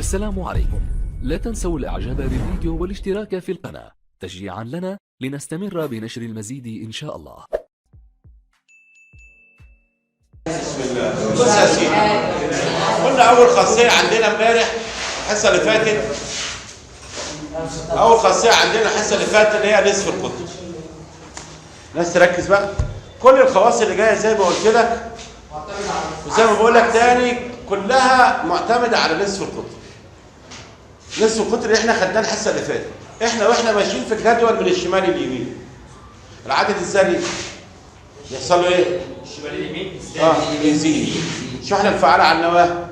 السلام عليكم. لا تنسوا الاعجاب بالفيديو والاشتراك في القناة تشجيعا لنا لنستمر بنشر المزيد ان شاء الله. بسم الله. بص يا سيدي، قلنا اول خاصيه عندنا امبارح الحصه اللي فاتت، اول خاصيه عندنا الحصه اللي فاتت اللي هي نصف القطر. الناس تركز بقى، كل الخواص اللي جايه زي ما قلت لك وزي ما بقول لك تاني كلها معتمده على نصف القطر. نصف القطر اللي احنا خدناه الحصه اللي فاتت، واحنا ماشيين في الجدول من الشمال لليمين. العدد الذري يحصل له ايه؟ الشمال اليمين يزيد. الشحنه الفعاله على النواه،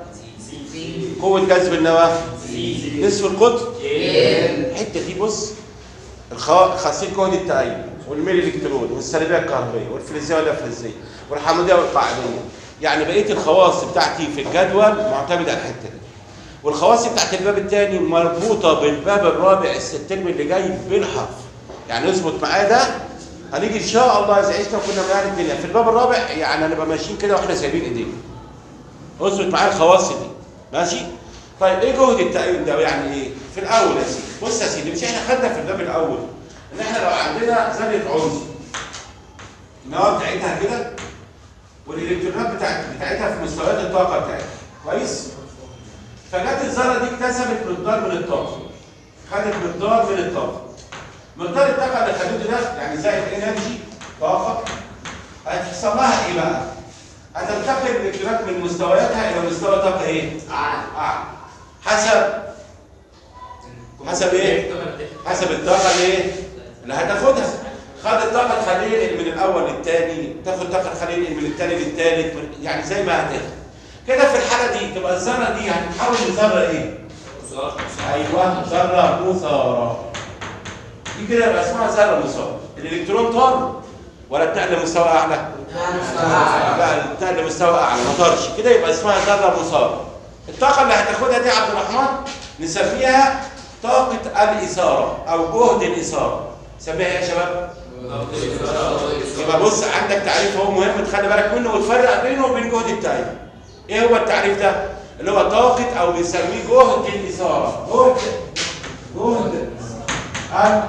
قوه جذب النواه، نصف القطر الحته دي. بص، خاصيه جهد التأيد والميل الكترون والسلبيه الكهربائيه والفلزيه والافلزيه والحموديه والقاعديه، يعني بقيه الخواص بتاعتي في الجدول معتمده على الحته دي. والخواص بتاعت الباب الثاني مربوطه بالباب الرابع الترم اللي جاي بالحرف، يعني اظبط معايا ده. هنيجي ان شاء الله اذا عشنا وكنا بنعمل الدنيا في الباب الرابع، يعني هنبقى ماشيين كده واحنا سايبين ايدينا. اظبط معايا الخواص دي، ماشي؟ طيب ايه جهد التأيد ده يعني ايه؟ في الاول يا سيدي، بص يا سيدي، مش احنا خدنا في الباب الاول ان احنا لو عندنا ذره عنصر النواه بتاعتها كده والالكترونات بتاعتها في مستويات الطاقه بتاعتها، كويس؟ فجت الذره دي اكتسبت مقدار من الطاقه، خدت مقدار من الطاقه. مقدار الطاقه اللي خدته ده يعني زائد انرجي طاقه، هتحصل لها ايه بقى؟ هتنتقل الالكترونات من مستوياتها الى مستوى طاقه ايه؟ اعلى. حسب ايه؟ حسب الطاقه اللي هتاخدها. خدت طاقه الخليه من الاول للثاني، تاخد طاقه الخليه من الثاني للثالث، يعني زي ما هتاخد. كده في الحاله دي تبقى الذره دي هتتحول لذره ايه؟ ايوه، ذره مثاره. دي كده يبقى اسمها ذره مثاره. الالكترون طار ولا اتنقل لمستوى اعلى؟ لا، اتنقل لمستوى اعلى، ما طارش. كده يبقى اسمها ذره مثاره. الطاقه اللي هتاخدها دي عبد الرحمن نسميها طاقه الاثاره او جهد الاثاره. نسميها ايه يا شباب؟ يبقى بص، عندك تعريف هو مهم تخلي بالك منه وتفرق بينه وبين جهد التأيد. ايه هو التعريف ده؟ اللي هو طاقة او بنسميه جهد الإثارة. جهد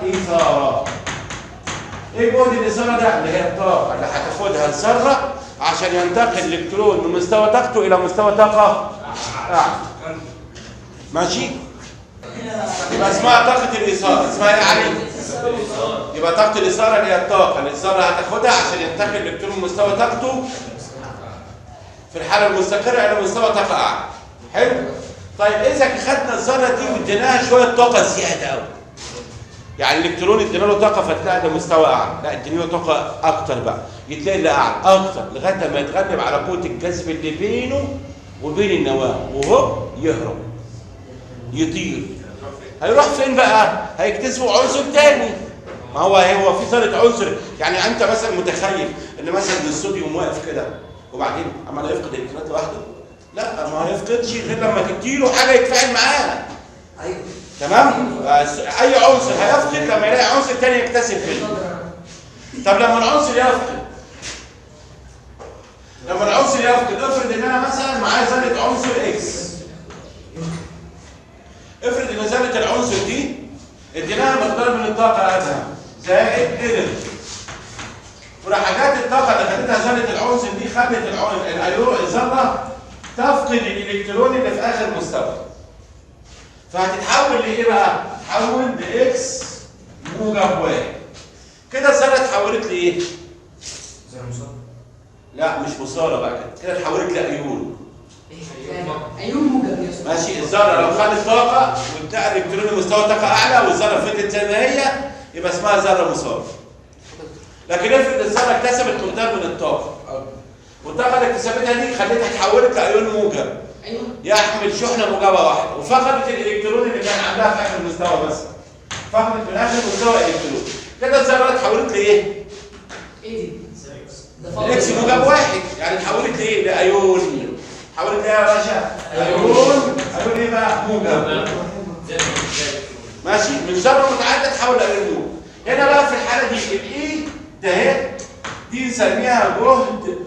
الإثارة. ايه جهد الإثارة ده؟ اللي هي الطاقة اللي هتاخدها الذرة عشان ينتقل الإلكترون من مستوى طاقته إلى مستوى طاقة أعلى. ماشي؟ يبقى اسمها طاقة الإثارة. اسمها ايه يا علي؟ يبقى طاقة الإثارة اللي هي الطاقة اللي الذرة هتاخدها عشان ينتقل الإلكترون من مستوى طاقته في الحالة المستقرة إلى مستوى طاقة أعلى. حلو؟ طيب إذا خدنا الذرة دي واديناها شوية طاقة زيادة أوي، يعني الإلكترون ادينا له طاقة فتلاقي لمستوى أعلى، لا ادينا له طاقة أكتر بقى، يتلاقي لأعلى أكتر لغاية ما يتغلب على قوة الجذب اللي بينه وبين النواة، وهو يهرب يطير. هيروح فين بقى؟ هيكتسبوا عنصر تاني. ما هو في ذره عنصر، يعني انت مثلا متخيل ان مثلا الصوديوم واقف كده وبعدين عمال يفقد الالكترونات لوحده؟ لا، ما هيفقدش غير لما تديله حاجه يتفاعل معاها. ايوه تمام؟ اي عنصر هيفقد لما يلاقي عنصر تاني يكتسب منه. طب لما العنصر يفقد، افرض ان انا مثلا معايا ذره عنصر اكس. افرض ان ذره العنصر دي اديناها مقدار من الطاقه ادهم زائد انرجي، وراح جت الطاقه اللي خدتها ذره العنصر دي خلت الذره تفقد الالكترون اللي في اخر مستوى، فهتتحول لايه بقى؟ تتحول لاكس موجب واحد. كده الذره اتحولت لايه؟ لا مش مثاره بقى، كده اتحولت لايون. ايون موجب. ماشي. الذره لو خدت طاقه وانتقل الالكترون لمستوى طاقه اعلى والذره فضلت زي ما هي يبقى اسمها ذره مثاره. لكن افرض الذره اكتسبت مقدار من الطاقه، والطاقه اللي اكتسبتها دي خلتها اتحولت لايون موجب يحمل شحنه موجبه واحده، وفقدت الالكترون اللي كان عندها في اخر مستوى بس. فقدت من اخر مستوى الالكترون. كده الذره اتحولت لايه؟ ايه دي؟ اكس موجب واحد، يعني اتحولت لايه؟ لايون. حاولت ايه يا باشا؟ ايون ايه بقى؟ موجب. ماشي؟ من ذره متعدده تحول لايون موجب. هنا بقى في الحاله دي الاي ده اهي دي نسميها جهد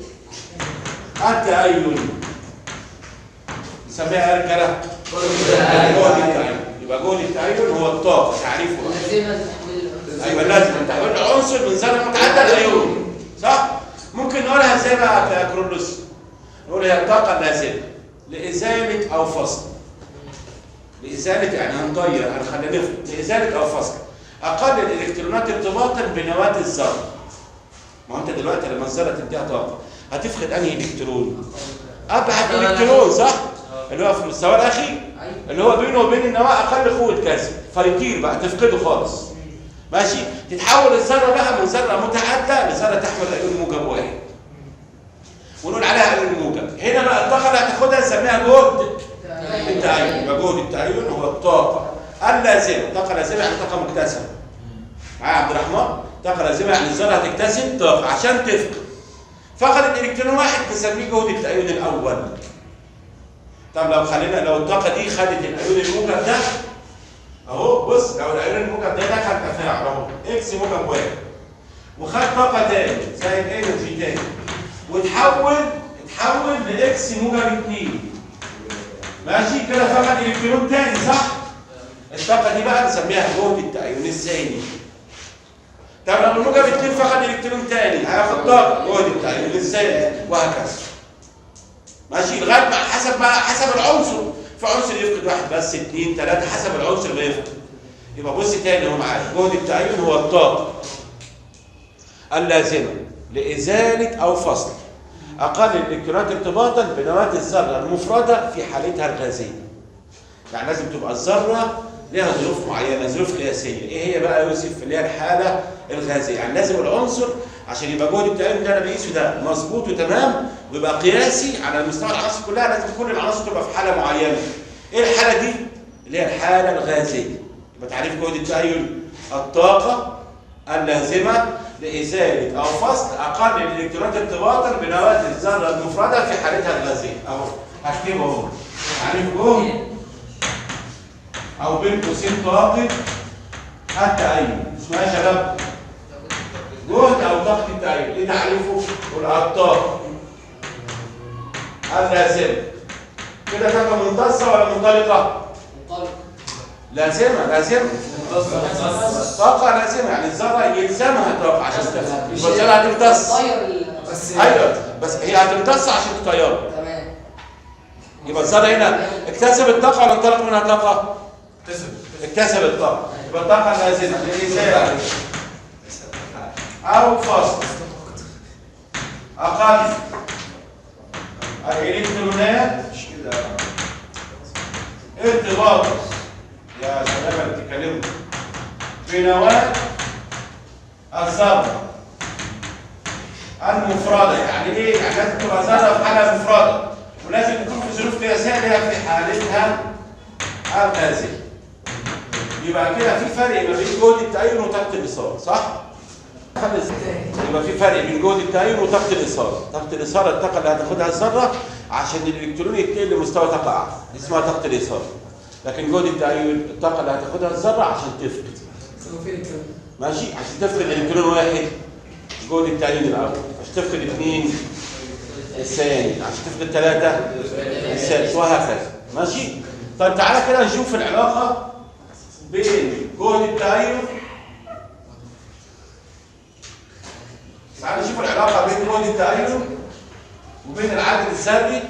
التأيد. نسميها ايه يا رجاله؟ جهد التأين. يبقى جهد التأين هو الطاقة، تعريفه لازمة تحويل ايوه لازم تحويل عنصر من ذره متعدد لايون، صح؟ ممكن نقولها ازاي بقى يا كرولوس؟ نقول هي الطاقه اللازمه لازاله او فصل. لازاله يعني هنغير، هنخلي نفرض لازاله او فصل اقل الالكترونات ارتباطا بنواه الذره. ما هو انت دلوقتي لما الذره تديها طاقه هتفقد انهي الكترون؟ ابعد الكترون، صح؟ اللي هو في المستوى الاخير اللي هو بينه وبين النواه اقل قوه كسر، فيطير بقى تفقده خالص. ماشي؟ تتحول الذره بقى من ذره متعدده لذره تحمل ايون موجب واحد. ونقول عليها ايون موجب. هنا بقى الطاقه اللي هتاخدها نسميها جهد التأين. يبقى جهد التأين هو الطاقه اللازمه، الطاقه اللازمه يعني طاقه مكتسبه. معايا يا عبد الرحمن؟ طاقه لازمه يعني الذره هتكتسب طاقه عشان تفقد. فقدت الكترون واحد نسميه جهد التأين الاول. طب لو الطاقه دي خدت الايون الموجب ده اهو، بص لو الايون الموجب ده دخل تفاعل اهو اكس موجب واحد وخد طاقه تاني زي الانرجي تاني وتحول لاكس موجب 2. ماشي كده فقد الكترون تاني، صح؟ الطاقه دي بقى نسميها جهد التأين الثاني. طب لو الموجب 2 فقد الكترون تاني هياخد طاقه جهد التأين الثاني وهكذا. ماشي لغايه ما حسب العنصر، في عنصر يفقد واحد بس، 2 3 حسب العنصر اللي يفقد. يبقى بص تاني اهو معايا، جهد التأين هو الطاقه اللازمه لازاله او فصل اقل الالكترونات ارتباطا بنواه الذره المفرده في حالتها الغازيه. يعني لازم تبقى الذره لها ظروف معينه، ظروف قياسيه. ايه هي بقى يا يوسف؟ اللي هي الحاله الغازيه. يعني لازم العنصر عشان يبقى جهد التأين اللي انا بقيسه ده مظبوط وتمام ويبقى قياسي على مستوى العناصر كلها، لازم كل العناصر تبقى في حاله معينه. ايه الحاله دي؟ اللي هي الحاله الغازيه. يبقى تعريف جهد التأين الطاقه اللازمه لازاله او فصل اقل الالكترونات ارتباطا بنواه الذره المفرده في حالتها الغازيه. اهو هكتبه اهو. تعريف جهد او بين قوسين طاقه التأين. اسمها يا شباب جهد او طاقه التأين. ايه تعريفه؟ الطاقه اللازمه. كده طاقه ممتصه ولا منطلقه؟ منطلق. لازمه طاقه لازمه، يعني الذره يلزمها طاقه عشان تفهم. يبقى الذره هتمتص. ايوه بس هي هتمتص عشان تطير. تمام. يبقى الذره هنا اكتسبت طاقه ولا انطلق منها طاقه؟ اكتسبت طاقه. يبقى الطاقه اللازمه لازاله او فصل اقل الالكترونات ارتباطا يا شباب اللي بتتكلموا بنواه الذره المفرده. يعني ايه؟ يعني لازم تبقى ذره في حاله مفرده ولازم تكون في ظروف قياسيه اللي هي في حالتها الغازيه. يبقى كده في فرق ما بين جهد التأين وطاقه الايصال، صح؟ يبقى في فرق بين جهد التأين وطاقه الايصال. طاقه الايصال الطاقه اللي هتاخدها الذره عشان الالكترون ينتقل لمستوى طاقه اعلى، دي اسمها طاقه الايصال. لكن جهد التأين الطاقه اللي هتاخدها الذره عشان تفقد. ماشي؟ عشان تفقد الكترون واحد جهد التأين الاول، عشان تفقد 2 الثاني، عشان تفقد 3 الثالث وهكذا. ماشي؟ طيب تعالى كده نشوف العلاقه بين جهد التأين. تعالى نشوف العلاقه بين جهد التأين وبين العدد الذري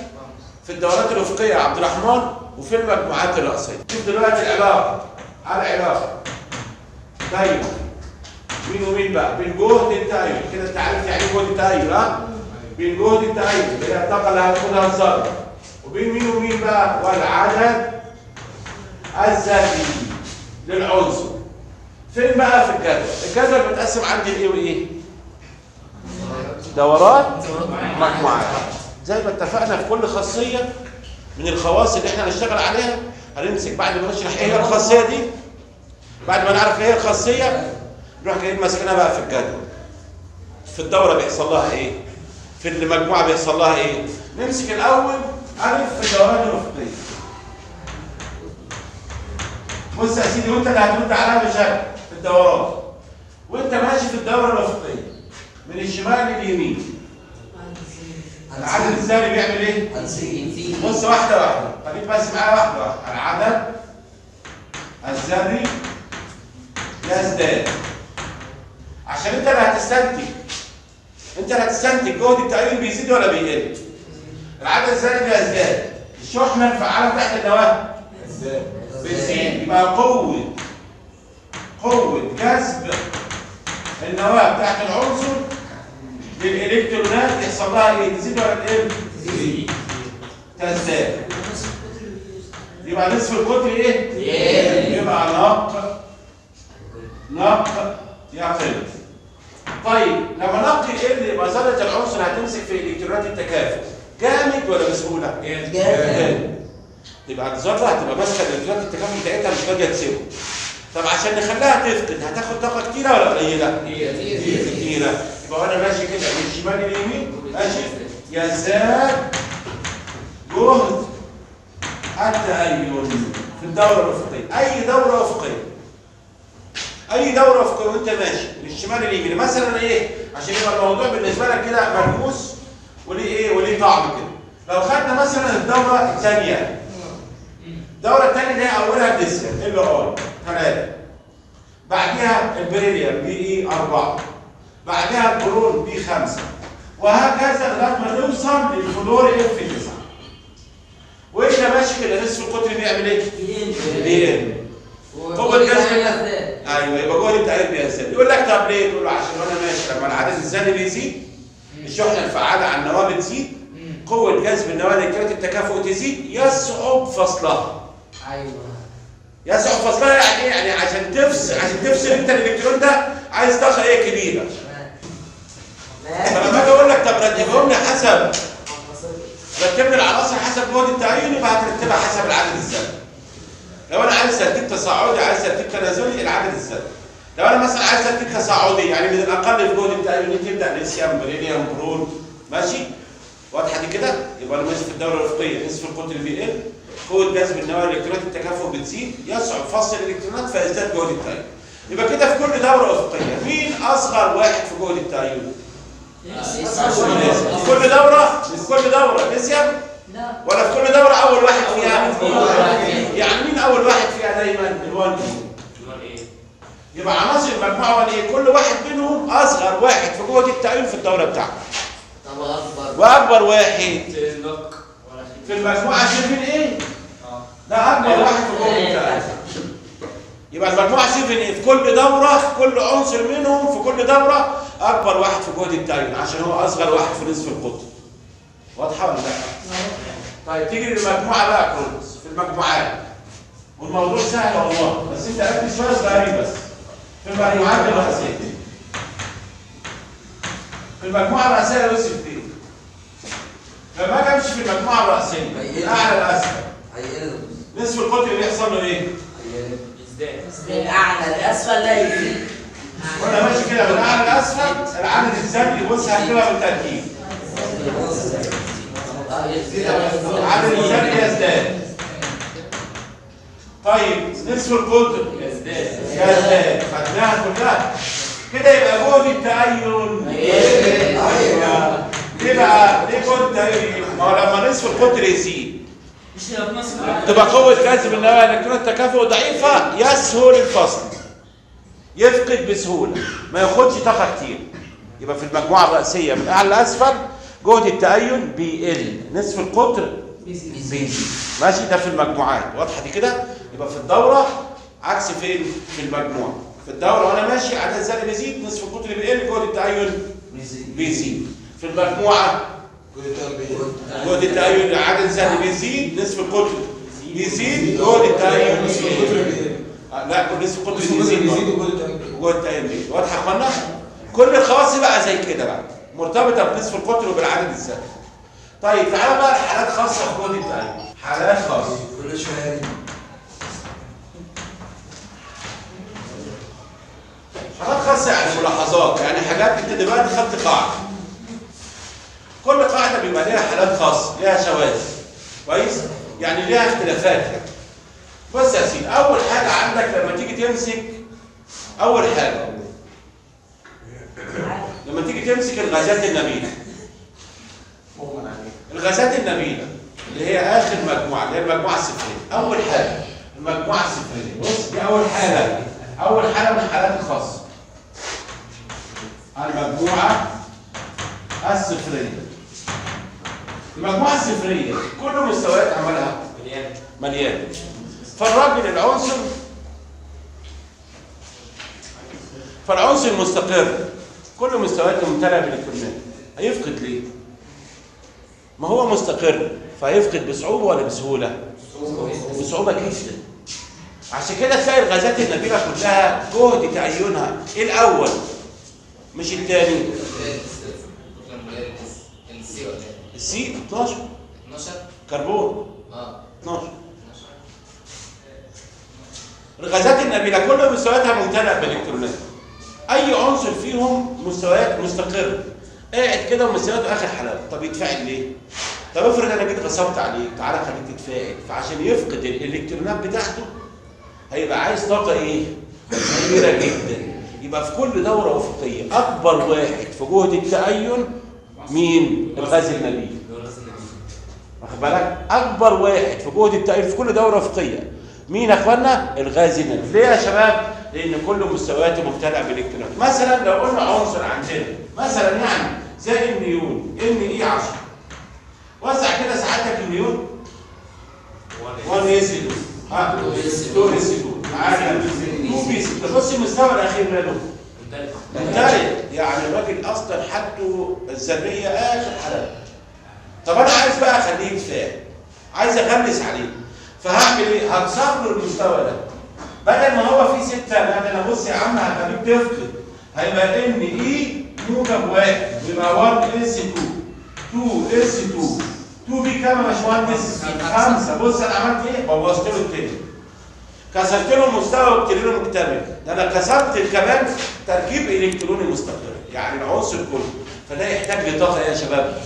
في الدورات الافقيه يا عبد الرحمن وفي المجموعات الرأسيه. شوف دلوقتي العلاقه دايما مين ومين بقى؟ بين جهد التأين. كده انت عارف يعني جهد التأين، ها؟ بين جهد التأين اللي هي الطاقه اللي هتاخدها الذره وبين مين ومين بقى؟ والعدد الذري للعنصر. فين بقى في الجدول؟ الجدول متقسم عندي لايه وايه؟ دورات مجموعات. زي ما اتفقنا في كل خاصيه من الخواص اللي احنا هنشتغل عليها هنمسك بعد ما نشرح ايه هي الخاصيه دي، بعد ما نعرف ايه هي الخاصيه نروح جايين ماسكينها بقى في الجدول. في الدوره بيحصل لها ايه؟ في المجموعه بيحصل لها ايه؟ نمسك الاول الف في الدورات الافقيه. بص يا سيدي وانت اللي هترد عليها بشكل في الدورات وانت ماشي في الدوره الافقيه من الشمال لليمين العدد الذري بيعمل ايه؟ بص واحده واحده، خليك بس معايا واحده واحده. العدد الذري يزداد عشان انت اللي هتستنتج. انت اللي هتستنتج جهد التأيون بيزيد ولا بيقل. العدد الذري بيزداد، الشحنه الفعاله بتاعت النواه بتزيد، يبقى قوه جذب النواه بتاعت العنصر للالكترونات يحصل لها ايه؟ تزيد ولا تقل؟ تزيد. تزداد. يبقى نصف القطر ايه؟ يبقى نق يقل. طيب لما نق يقل يبقى ذره العنصر هتمسك في الكترونات التكافؤ جامد ولا بسهوله؟ جامد. يبقى الذره هتبقى ماسكه الالكترونات التكافؤ بتاعتها مش راضيه تسيبه. طب عشان نخليها تفقد هتاخد طاقه كتيره ولا قليله؟ كتيره. يبقى وانا ماشي كده من الشمال لليمين ماشي يزداد جهد التأين في الدوره الافقيه. اي دوره افقيه وانت ماشي من الشمال لليمين مثلا ايه؟ عشان يبقى الموضوع بالنسبه لك كده ملموس وليه طعم كده. لو خدنا مثلا الدوره الثانيه، الدوره الثانيه دي اولها الليثيوم ال اي 3، بعدها البريليوم بي اي 4، بعدها البرون بي 5، وهكذا لغايه ما نوصل للفلور اف 9. وانت ماشي كده نصف القطر بيعمل ايه؟ بيقل. قوه جذب ايوه، يبقى جهد التأيين بيزداد. يقول لك طب ليه؟ تقول له عشان وانا ماشي لما العدد الذري بيزيد الشحنه الفعاله على النواه بتزيد، قوه جذب النواه لكرات التكافؤ تزيد، يصعب فصلها. ايوه. يصعب فصلها يعني ايه؟ يعني عشان تفصل انت الالكترون ده عايز طاقه ايه؟ كبيره. فلما اجي اقول لك طب رتبهم لي رتب لي العناصر حسب جهد التأيين، يبقى هترتبها حسب العدد الذري. لو انا عايز ترتيب تصاعدي عايز ترتيب تنازلي العدد الذري. لو انا مثلا عايز ترتيب تصاعدي يعني من الاقل في جهد التأيين تبدا ليثيوم بريليوم برون ماشي؟ واضحه دي كده؟ يبقى انا ماشي في الدوره الافقيه نصف القطر بيقل، قوه جذب النواه لالكترونات التكافؤ بتزيد، يصعب فصل الالكترونات فيزداد جهد التأيين. يبقى كده في كل دوره افقيه مين اصغر واحد في جهد التأيين؟ في كل دوره ليثيوم؟ لا. ولا في كل دوره اول واحد فيها؟ يعني مين اول واحد فيها دايما؟ ال1 ايه. يبقى عناصر المجموعه 1 ايه كل واحد منهم اصغر واحد في جهد التأيين في الدوره بتاعته. طب واكبر واحد في المجموعه 7 ايه؟ ده اكبر واحد في جهد التأيين. يبقى المجموعه 7 ايه في كل دوره كل عنصر منهم في كل دوره اكبر واحد في جهد التأيين عشان هو اصغر واحد في نصف القطر. واضحه ولا لا؟ طيب تيجي للمجموعه بقى كلوز في المجموعات، والموضوع سهل والله بس انت ركز شويه صغيرين بس. في المجموعات الرئيسيه، في المجموعه الرئيسيه يوسف دي لما اجي امشي في المجموعه الرئيسيه من اعلى لاسفل نصف القطر بيحصل له ايه؟ من اعلى لاسفل لا يزيد. وانا ماشي كده من اعلى لاسفل العدد الذري بص هكتبها بالترتيب. العدد الذري يزداد. طيب نصف القطر يزداد خدناها كلها كده يبقى جهد التأيين ليه بقى؟ ليه جهد التأيين؟ ما هو لما نصف القطر يزيد تبقى قوة جذب النواه الكترون التكافؤ ضعيفة، يسهل الفصل، يفقد بسهولة، ما ياخدش طاقة كتير. يبقى في المجموعة الرئيسية من أعلى لأسفل جهد التأيين بيقل، نصف القطر بيزيد. ماشي؟ ده في المجموعات، واضحة دي كده؟ يبقى في الدورة عكس فين؟ في المجموعة. في الدورة وأنا ماشي عدد الذري بيزيد، نصف القطر بيقل، جهد التأيين بيزيد. في المجموعة جهد التأيين عدد الذري بيزيد، نصف القطر بيزيد، جهد التأيين بيزيد. لا نصف القطر بيزيد جهد التأيين بيزيد. واضحة يا اخوانا؟ كل الخواص بقى زي كده بقى مرتبطة بنصف القطر وبالعدد الذري. طيب تعالى بقى لحالات خاصة في جهد التأيين. حالات خاصة. حالات خاصة يعني ملاحظات، يعني حاجات انت دلوقتي خدت قاعدة. كل قاعدة بيبقى ليها حالات خاصة، ليها شواذ. كويس؟ يعني ليها اختلافات يعني. بص يا سيدي، أول حاجة عندك لما تيجي تمسك لما تيجي تمسك الغازات النبيلة. الغازات النبيله اللي هي اخر مجموعه، اللي هي المجموعه الصفريه. اول حاجه المجموعه الصفريه، بص دي اول حاله، اول حاله من الحالات الخاصه. المجموعه الصفريه. المجموعه الصفريه كل مستويات عملها مليانه. فالعنصر المستقر كل مستوياته ممتلئه بالالكترونات، هيفقد ليه؟ ما هو مستقر، فهيفقد بصعوبه ولا بسهوله؟ بصعوبه جدا. عشان كده تلاقي الغازات النبيله كلها جهد تعينها ايه الاول مش الثاني. السي 12 كربون 12. الغازات النبيله كل مستوياتها ممتلئه بالالكترونات. اي عنصر فيهم مستويات مستقر قاعد كده ومستوياته اخر حلاوه. طب يتفاعل ليه؟ طب افرض انا جيت غصبت عليك، تعالى خليك تتفاعل، فعشان يفقد الالكترونات بتاعته هيبقى عايز طاقه ايه؟ كبيره جدا. يبقى في كل دوره افقيه اكبر واحد في جهد التأين مين؟ الغاز النبيل. واخد بالك؟ اكبر واحد في جهد التأين في كل دوره افقيه مين يا اخوانا؟ الغاز النبيل. ليه يا شباب؟ لان كل مستوياته ممتلئه بالالكترونات. مثلا لو قلنا عنصر عندنا مثلا يعني زي النيون Ne10، وزع كده ساعتك النيون 1s2 2s2 معانا 2b6. تبص المستوى الاخير ماله؟ ممتلئ. يعني الراجل اصلا حالته الذريه اخر حاله. طب انا عايز بقى اخليه يتفاعل، عايز اغلس عليه، فهعمل ايه؟ هكسر له المستوى ده. بدل ما هو فيه 6، لا انا بص يا عم هخليك تفقد. هيبقى ان اي موجب 1 يبقى 1s2 2s2 2 بي كام يا باشمهندس؟ 5. بص انا عملت ايه؟ بوظت له التاني، كسرت له مستوى الكتروني مكتمل. ده انا كسرت كمان تركيب الكتروني مستقر، يعني العنصر كله. فده يحتاج لطاقه يا شباب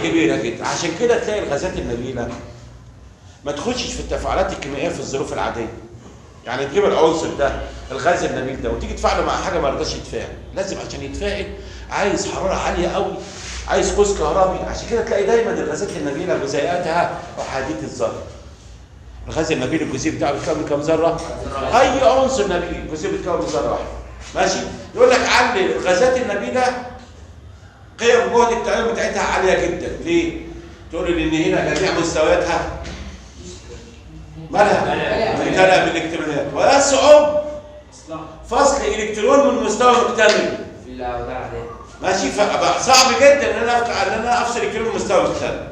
كبيره جدا. عشان كده تلاقي الغازات النبيله ما تخشش في التفاعلات الكيميائيه في الظروف العاديه. يعني تجيب العنصر ده الغاز النبيل ده وتيجي تفاعله مع حاجه ما رضاش يتفاعل، لازم عشان يتفاعل عايز حراره عاليه قوي، عايز قوس كهربي. عشان كده تلاقي دايما الغازات النبيله جزيئاتها احاديه الذره. الغاز النبيل الجزيء بتاعه بيتكون من كام ذره؟ اي عنصر نبيل الجزيء بيتكون من ذره واحده. ماشي؟ يقول لك علل الغازات النبيله قيم جهد التأين بتاعتها عاليه جدا. ليه؟ تقول لي ان هنا جميع مستوياتها مالها؟ ممتلئه بالالكترونات، ويصعب فصل الكترون من مستوى مكتمل. ماشي؟ فبقى صعب جدا ان انا افصل الكترون من مستوى مكتمل.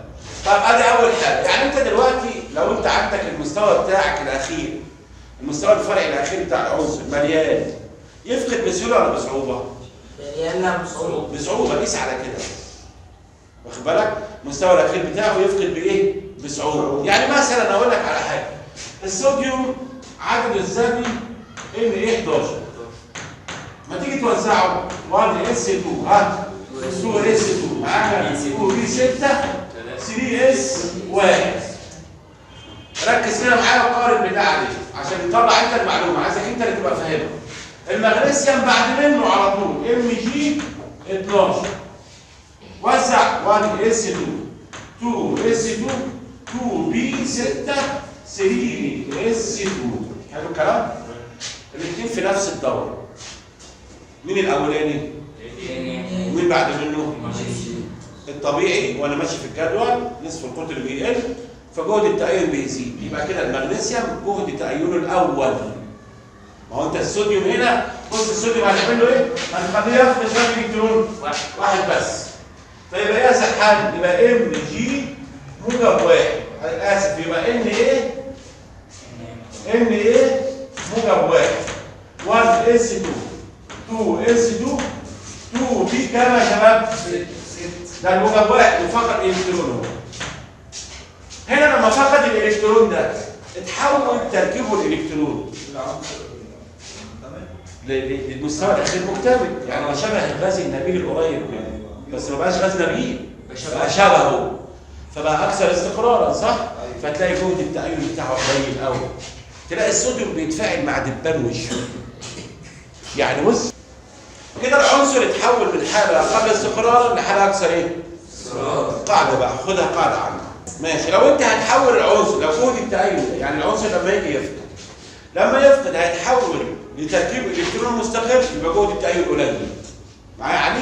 طب ادي اول حاجه. يعني انت دلوقتي لو انت عندك المستوى بتاعك الاخير، المستوى الفرعي الاخير بتاع العنصر مليان، يفقد بسهوله ولا بصعوبه؟ مليان بصعوبه. قيس على كده. واخد بالك؟ المستوى الاخير بتاعه يفقد بايه؟ بصعوبه. يعني مثلا اقول لك على حاجه، الصوديوم عدد الذري Na11، ما تيجي توزعه 1s2 2s2 معانا 2b6 3s1. ركز هنا معايا وقارن بده عليه عشان تطلع انت المعلومه، عايزك انت اللي تبقى فاهمها. المغنيسيوم بعد منه على طول Mg12، وزع 1s2 2s2 2b6 3s2. حلو الكلام؟ الاثنين في نفس الدوره. مين الاولاني؟ ومين بعد منه؟ الطبيعي وانا ماشي في الجدول نصف القطر بيقل فجهد التأين بيزيد. يبقى كده المغنيسيوم جهد تأينه الاول. ما هو انت الصوديوم هنا، بص الصوديوم هنعمل له ايه؟ هنخليه يفقد كام الكترون؟ واحد بس. فيبقى يا سحان يبقى Mg موجب 1. اسف، يبقى Na موجب 1 1s2 2s2 2b كام يا شباب؟ ده الموجب 1 وفقد الالكترون هو. هنا لما فقد الالكترون ده اتحول تركيبه الالكترون للمستوى الاخير مكتمل. يعني هو شبه الغاز النبيل القريب منه، بس ما بقاش غاز نبيل، بقى شبهه، فبقى اكثر استقرارا. صح؟ فتلاقي جهد التأين بتاعه قليل قوي. تلاقي الصوديوم بيتفاعل مع دبان وشه. يعني بص كده العنصر اتحول من حاله اقل استقرارا لحاله اكثر ايه؟ قاعده بقى، خدها قاعده عندك. ماشي، لو انت هتحول العنصر، لو جهد التأيد يعني العنصر لما يجي يفقد، لما يفقد هيتحول لتركيب الكترون مستقر، يبقى جهد التأيد قليل. معايا يا علي؟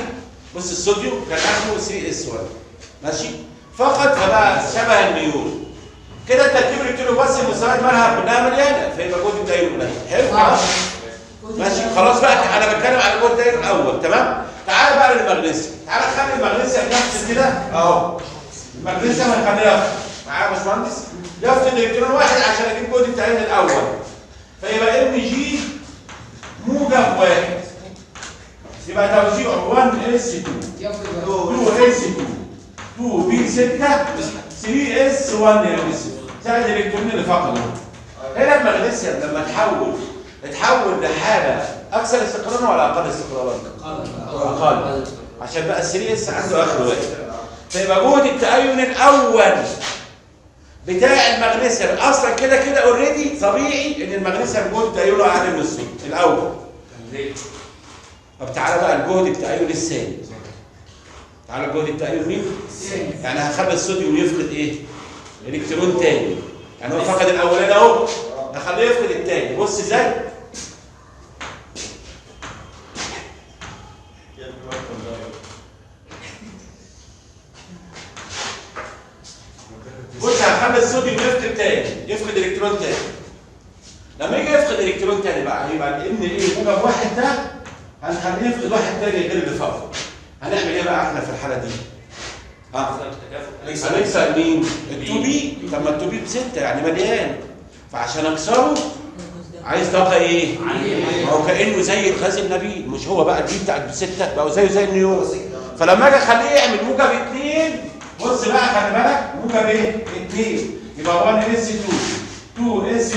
بص الصوديوم كان اخره 3s1 ماشي؟ فقد فبقى شبه النيون. كده تركيب الكترون بس المستويات مالها كلها مليانه، فيبقى جهد التأيد قليل. حلو؟ ماشي خلاص بقى، انا بتكلم على جهد التأيد الاول، تمام؟ تعالى بقى للمغنيسيوم، تعالى خلي المغنيسيوم نفس كده اهو. المغنيسيوم هنخليه يفقد، معايا يا باشمهندس؟ يفقد الكترون واحد عشان اجيب جهد التأيد الاول. فيبقى ام جي موجب واحد. يبقى توزيع 1s2 2s2 2b6 3s1 يا يوسف، زائد الالكترون اللي فقده. هنا المغنيسيوم لما اتحول لحاله اكثر استقرارا ولا اقل استقرارا؟ اقل، عشان بقى 3s عنده اخر واحد. فيبقى جهد التأين الاول بتاع المغنيسيوم اصلا كده اوريدي طبيعي ان المغنيسيوم جهد تأينه اعلى من الصوديوم الاول. طب تعالى بقى الجهد التأين الثاني. تعالى الجهد التأين مين؟ يعني هخلي الصوديوم يفقد ايه؟ الكترون تاني. يعني هو فقد الاولاني اهو، هخليه يفقد التاني. بص ازاي؟ بص هخلي الصوديوم يفقد تاني، يفقد الكترون تاني. لما يجي يفقد الكترون تاني بقى يبقى ان ايه موجب واحد ده هنخليه يفقد واحد تاني غير اللي فقده. هنعمل ايه بقى احنا في الحاله دي؟ هنكسر مين؟ ال2 بي. طب ما ال2 بي ب6 يعني مليان، فعشان اكسره عايز طاقه ايه؟ ما هو كانه زي الغاز النبيل، مش هو بقى البي بتاعت ب6 بقى زيه زي النيون. فلما اجي اخليه يعمل موجب 2، بص بقى خلي بالك موجب ايه؟ 2 يبقى 1s2 2s2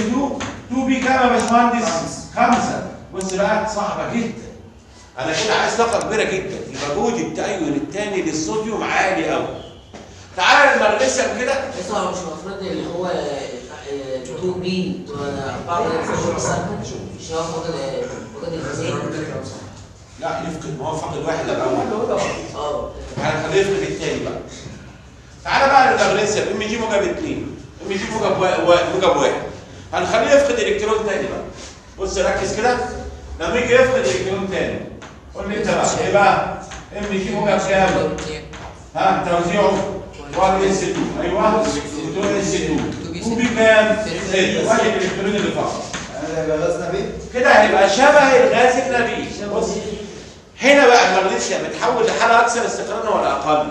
2b كام يا باشمهندس؟ 5. بص بقى صعبه جدا، انا كده عايز طاقه كبيره جدا، يبقى جهد التأين الثاني للصوديوم عالي قوي. تعالى المغنيسيوم كده، بس هو مش المفروض اللي هو 2 بي بعض مش هو فقد الغازين؟ لا يفقد، ما هو فقد واحد الاول. تعالى خليه يفقد الثاني بقى. تعالى بقى للمغنيسيوم ام جي موجب 2 ام جي موجب 1 هنخليه يفقد الكترون ثاني بقى. بص ركز كده، لما يجي يفقد الكترون ثاني قول لي انت بقى ايه بقى؟ ام جي موجب كام؟ ها توزيعه 1s2 ايوه 2s2 2 بي كام؟ 6 واحد الالكترون اللي فقط. هيبقى غاز نبيل؟ كده هيبقى شبه الغاز النبيل. بص هنا بقى المغنيسيوم بيتحول لحاله اكثر استقرارا ولا اقل؟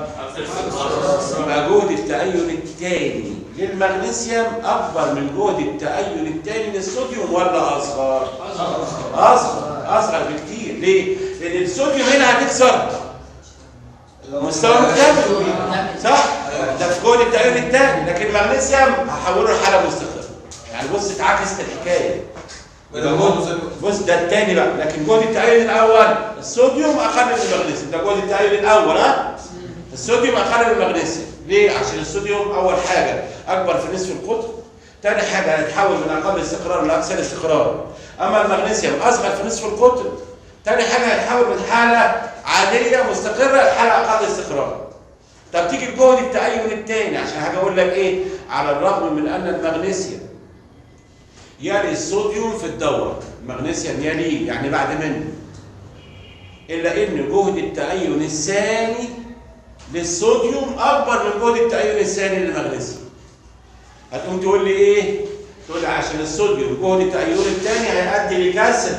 يبقى جهد التأين الثاني للمغنيسيوم اكبر من جهد التأين الثاني للصوديوم ولا اصغر؟ اصغر بكتير. ليه؟ لان الصوديوم هنا هتكسر مستوى مكتمل صح؟ ده في جهد التأين الثاني، لكن المغنيسيوم هحوله لحاله مستقره. يعني بص اتعكست الحكايه. بص ده الثاني بقى، لكن جهد التأين الاول الصوديوم اقل من المغنيسيوم، ده جهد التأين الاول الصوديوم اقل من المغنيسيوم. ليه؟ عشان الصوديوم اول حاجه اكبر في نصف القطر، ثاني حاجه هيتحول من اقل استقرار لاكثر استقرار. اما المغنيسيوم اصغر في نصف القطر، ثاني حاجه هيتحول من حاله عاديه مستقره لحاله اقل استقرار. طب تيجي بجهد التأين الثاني، عشان هاجي اقول لك ايه؟ على الرغم من ان المغنيسيوم يلي الصوديوم في الدوره، المغنيسيوم يليه يعني بعد منه، الا ان جهد التأين الثاني للصوديوم اكبر من جهد التأين الثاني للمغنيسيوم. هتقوم تقول لي ايه؟ تقول لي عشان الصوديوم جهد التأين الثاني هيؤدي لكسر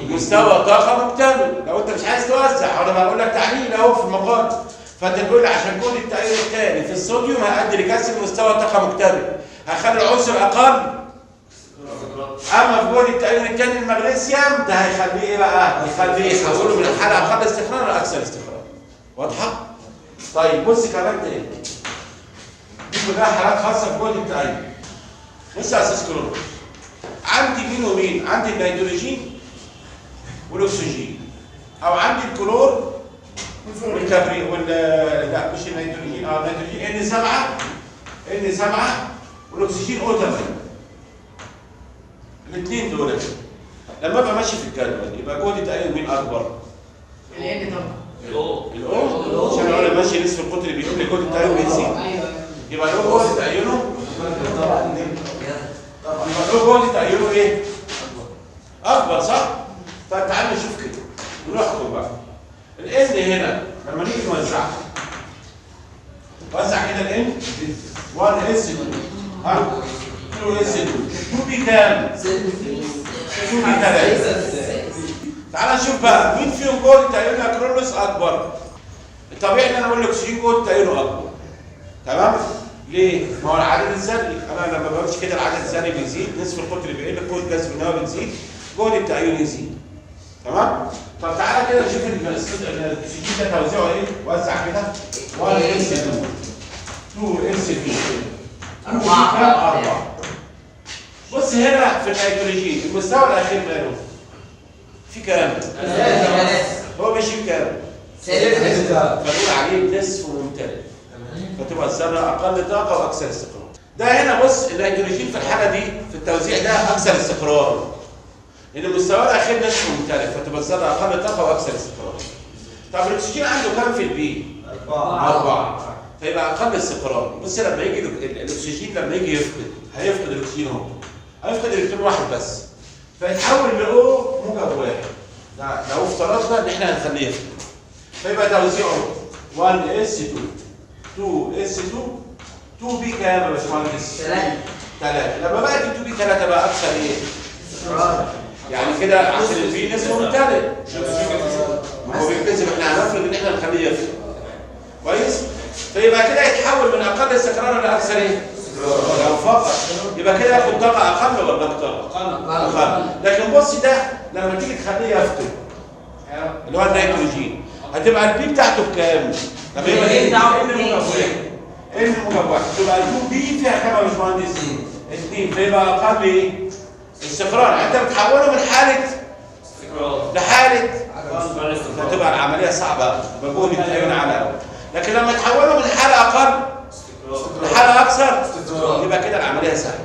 مستوى طاقه مكتمل. لو انت مش عايز توزع، انا بقول لك تعليل اهو في المقال، فانت تقول لي عشان جهد التأين الثاني في الصوديوم هيؤدي لكسر مستوى طاقه مكتمل، هخلي العنصر اقل. اما في جهد التأين الثاني للمغنيسيوم ده هيخليه ايه بقى؟ هيخليه يحوله من الحاله اقل استقرار لاكثر استقرار. واضحه؟ طيب بص كمان تاني، دي كلها حالات خاصه بجهد التأين. بص يا استاذ كرولوس، عندي مين ومين؟ عندي النيتروجين والاكسجين، او عندي الكلور والكبريت لا مش النيتروجين، النيتروجين N7 والاكسجين O8. الاثنين دول لما ابقى ماشي في الجدول يبقى جهد التأين مين اكبر؟ الان طبعا الاو عشان انا ماشي نصف القطر بيقول لي جهد التأيون بيزيد. يبقى له جهد تأيونه يبقى له جهد تأيونه ايه؟ اكبر صح؟ طيب تعالى نشوف كده ونحكم بقى. الان هنا لما نيجي نوزعها وزع كده الان 1 اس 2 ها 2 اس 2 2 بي كام؟ 2 بي 3. تعالى نشوف بقى مين فيهم جهد تأيون يا كرولوس اكبر؟ الطبيعي ان انا اقول الاكسجين جهد تأيونه اكبر. تمام؟ ليه؟ ما هو العدد الذري، انا لما بمشي كده العدد الذري بيزيد، نصف القطر بيقل، قوه جذب النواه بتزيد، جهد التأيون يزيد. تمام؟ طب تعالى كده نشوف الاكسجين ده توزيعه ايه؟ وزع كده 1 اس 2 2 اس 2 4. بص هنا في النيتروجين المستوى الاخير ماله؟ في كام؟ هو ماشي بكام؟ فنقول عليه نصف ممتلئ. فتبقى الذره اقل طاقه واكثر استقرار. ده هنا بص النيتروجين في الحاله دي في التوزيع ده اكثر استقرار. لان مستواه الاخير نصف ممتلئ فتبقى الذره اقل طاقه واكثر استقرار. طب الاكسجين عنده كام في البي؟ 4. فيبقى اقل استقرار. بص لما يجي الاكسجين لما يجي هيفقد الاكسجين اهو. هيفقد الكترون واحد بس. فيتحول لاو موجب واحد. لو افترضنا ان احنا هنخليه يفقد. فيبقى توزيعه 1 اس 2 2 اس 2 2 بي كام يا باشمهندس؟ 3. لما بقت 2 بي 3 بقى اكثر ايه؟ يعني كده عشان البي نصف ممتلئ. ما هو بينكسب احنا هنفرض ان احنا نخليه يفقد. كويس؟ فيبقى كده يتحول من اقل استقرار لاكثر ايه؟ لو فقط يبقى كده ياخد طاقه اقل ولا اكتر؟ اقل. لكن بص ده لما تيجي تخليه يفقد اللي هو النيتروجين هتبقى البي بتاعته بكام؟ لما يبقى ان موجب واحد تبقى ال2 بي فيها كام يا باشمهندس؟ 2. فيبقى اقل ايه؟ استقرار. يعني انت بتحوله من حاله لحاله فتبقى العمليه صعبه بجهد التأيون على قوي. لكن لما تحوله من حاله اقل لحاله اكثر يبقى كده العمليه سهله.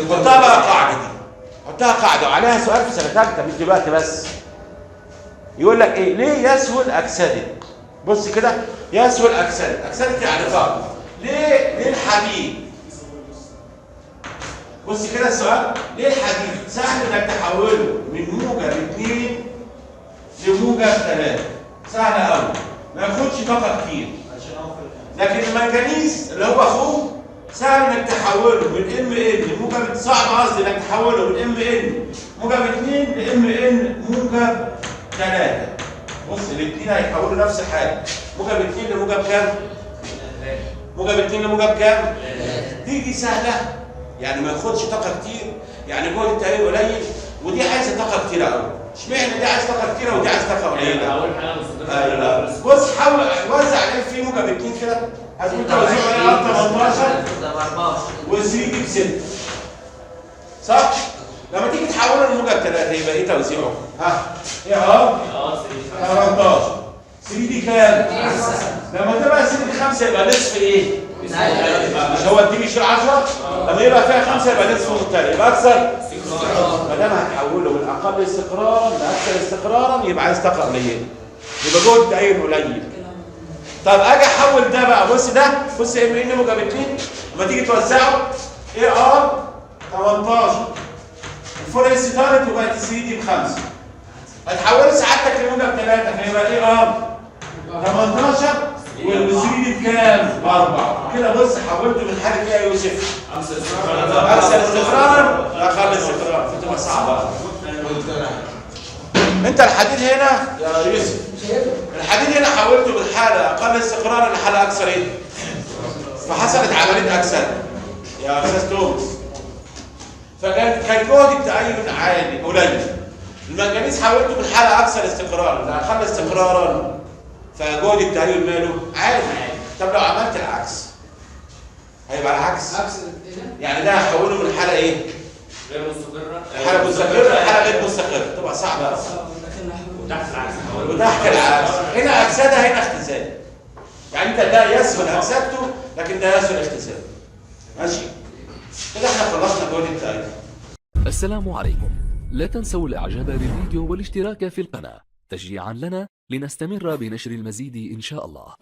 حطها بقى قاعده دي. حطها قاعده وعليها سؤال في سنه ثالثه مش دلوقتي بس. يقول لك ايه؟ ليه يسهل اكسدك؟ بص كده يسهل اكسدك. اكسدك يعني قاعده. ليه الحديد؟ بص كده السؤال، ليه الحديد سهل انك تحوله من موجب 2 لموجب 3؟ سهل قوي ما ياخدش طاقه كتير. لكن المنجنيز اللي هو اخوه سهل انك تحوله من ام ان موجب، صعب قصدي انك تحوله من ام ان موجب 2 لام ان موجب 3. بص الاثنين هيحولوا نفس الحاجه. موجب 2 لموجب كام؟ موجب 2 لموجب كام؟ دي سهله يعني ما ياخدش طاقه كتير، يعني جهد التأيون قليل، ودي عايزه طاقه كتير قوي. اشمعنى دي عايزه طاقه كتيره ودي عايزه طاقه قليله؟ ايوه بص حاول وزع عليه في موجب 2 كده هتكون توزيعه على 18 و3 ب 6 صح؟ لما تيجي تحوله لموجب 3 يبقى ايه توزيعه؟ ها؟ ايه 18 3 دي كام؟ لما تبقى 3 دي 5 يبقى نصف ايه؟ مش هو الدي بيشيل 10 لما يبقى فيها 5 يبقى نصف ممتلئ يبقى اكثر ما دام هتحوله من اقل استقرارا لاكثر استقرارا يبقى عايز طاقه قليله يبقى جهد التأيون قليل. طب اجي احول ده بقى بص ده بص ام ان موجب 2 لما تيجي توزعه اي 18 الفور اس طارت وبقت 3 دي ب 5 هتحوله سعادتك لموجب 3 فيبقى ايه 18 وال3 دي بكام؟ ب 4 كده. بص حولته من حاله ايه يا يوسف؟ اكثر استقرارا لاقل استقرار فتبقى صعبه. انت الحديد هنا يا يوسف الحديد هنا حولته من حاله اقل استقرارا لحاله اكثر ايه؟ فحصلت عمليه اكثر يا استاذ توماس. فكان جهد التأيون عالي قليل. المنجنيز حولته من حاله اكثر استقرارا لاقل استقرارا فجهد التأيون ماله؟ عالي. طب لو عملت العكس هيبقى العكس يعني ده هحوله من حاله ايه؟ غير مستقره حاله مستقره لحاله غير مستقره تبقى صعبه قوي. وتحت العكس وتحت العكس هنا اكسده هنا اختزال. يعني انت ده يسهل اكسدته لكن ده يسهل اختزال. ماشي؟ كده احنا خلصنا جهد التأيون. السلام عليكم. لا تنسوا الاعجاب بالفيديو والاشتراك في القناة تشجيعا لنا لنستمر بنشر المزيد إن شاء الله.